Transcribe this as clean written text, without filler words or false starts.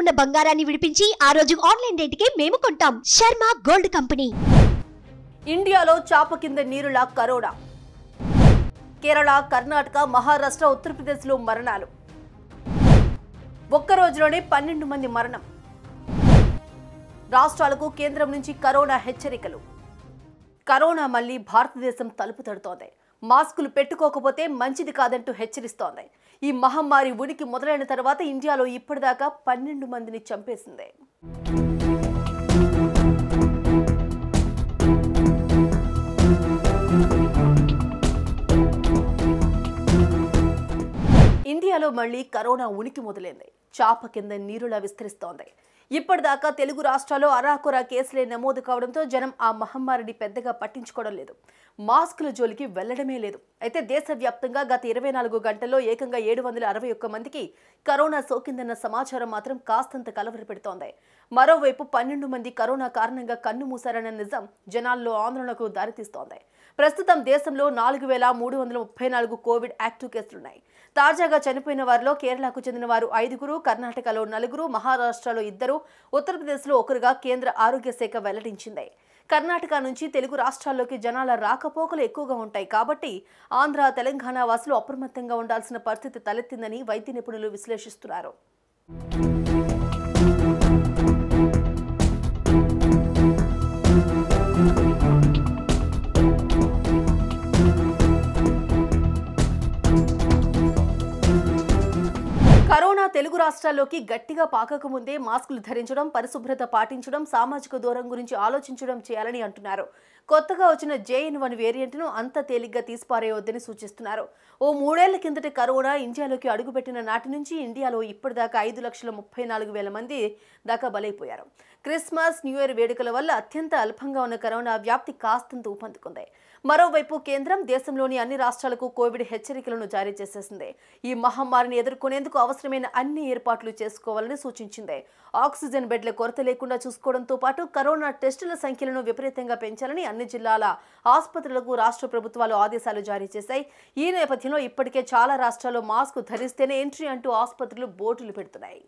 ఉన్న బంగారాన్ని విడిపించి ఆ రోజు ఆన్లైన్ రేటుకే మేము కొంటాం. Sharma gold company. ఇండియాలో చాప కింద నీరులా కరోనా. కేరళ, కర్ణాటక, మహారాష్ట్ర, ఉత్తరప్రదేశ్లో మరణాలు. ఒక్క రోజులోనే 12 మంది మరణం. రాష్ట్రాలకు కేంద్రం నుంచి కరోనా హెచ్చరికలు. కరోనా మళ్లీ భారతదేశం తలుపు తడుతోంది. మాస్కులు పెట్టుకోకపోతే మంచిది కాదంటూ హెచ్చరిస్తోంది. ఈ మహమ్మారి ఉనికి మొదలైన తర్వాత ఇండియాలో ఇప్పటిదాకా 12 మందిని చంపేసింది. ఇండియాలో మళ్లీ కరోనా ఉనికి మొదలైంది. చాప కింద నీరులా విస్తరిస్తోంది. ఇప్పటిదాకా తెలుగు రాష్ట్రాల్లో అరాకొరా కేసులే నమోదు కావడంతో జనం ఆ మహమ్మారిని పెద్దగా పట్టించుకోవడం లేదు. మాస్కుల జోలికి వెళ్లడమే లేదు. అయితే దేశవ్యాప్తంగా గత 24 గంటల్లో ఏకంగా 761 మందికి కరోనా సోకిందన్న సమాచారం మాత్రం కాస్తంత కలవరపెడుతోంది. మరోవైపు 12 మంది కరోనా కారణంగా కన్ను మూశారన్న నిజం జనాల్లో ఆందోళనకు దారితీస్తోంది. ప్రస్తుతం దేశంలో 4334 కోవిడ్ యాక్టివ్ కేసులున్నాయి. తాజాగా చనిపోయిన వారిలో కేరళకు చెందిన వారు 5, కర్ణాటకలో 4, మహారాష్ట్రలో 2, ఉత్తరప్రదేశ్లో 1గా కేంద్ర ఆరోగ్య శాఖ వెల్లడించింది. కర్ణాటక నుంచి తెలుగు రాష్ట్రాల్లోకి జనాల రాకపోకలు ఎక్కువగా ఉంటాయి కాబట్టి ఆంధ్ర, తెలంగాణ వాసులు అప్రమత్తంగా ఉండాల్సిన పరిస్థితి తలెత్తిందని వైద్య నిపుణులు విశ్లేషిస్తున్నారు. కరోనా తెలుగు రాష్ట్రాల్లోకి గట్టిగా పాకకముందే మాస్కులు ధరించడం, పరిశుభ్రత పాటించడం, సామాజిక దూరం గురించి ఆలోచించడం చేయాలని అంటున్నారు. కొత్తగా వచ్చిన JN1 వేరియంట్ను అంత తేలిగ్గా తీసిపారేయొద్దని సూచిస్తున్నారు. ఓ 3 ఏళ్ల కిందట కరోనా ఇండియాలోకి అడుగుపెట్టిన నాటి నుంచి ఇండియాలో ఇప్పటిదాకా 5,34,000 మంది దాకా బలైపోయారు. క్రిస్మస్, న్యూ ఇయర్ వేడుకల వల్ల అత్యంత అల్పంగా ఉన్న కరోనా వ్యాప్తి కాస్తంత ఊపందుకుంది. మరోవైపు కేంద్రం దేశంలోని అన్ని రాష్ట్రాలకు కోవిడ్ హెచ్చరికలను జారీ చేసేసింది. ఈ మహమ్మారిని ఎదుర్కొనేందుకు అవసరమైన అన్ని ఏర్పాట్లు చేసుకోవాలని సూచించింది. ఆక్సిజన్ బెడ్ల కొరత లేకుండా చూసుకోవడంతో పాటు కరోనా టెస్టుల సంఖ్యలను విపరీతంగా పెంచాలని అన్ని జిల్లాల ఆసుపత్రులకు రాష్ట్ర ప్రభుత్వాలు ఆదేశాలు జారీ చేశాయి. ఈ నేపథ్యంలో ఇప్పటికే చాలా రాష్ట్రాల్లో మాస్క్ ధరిస్తేనే ఎంట్రీ అంటూ ఆసుపత్రులు బోర్డులు పెడుతున్నాయి.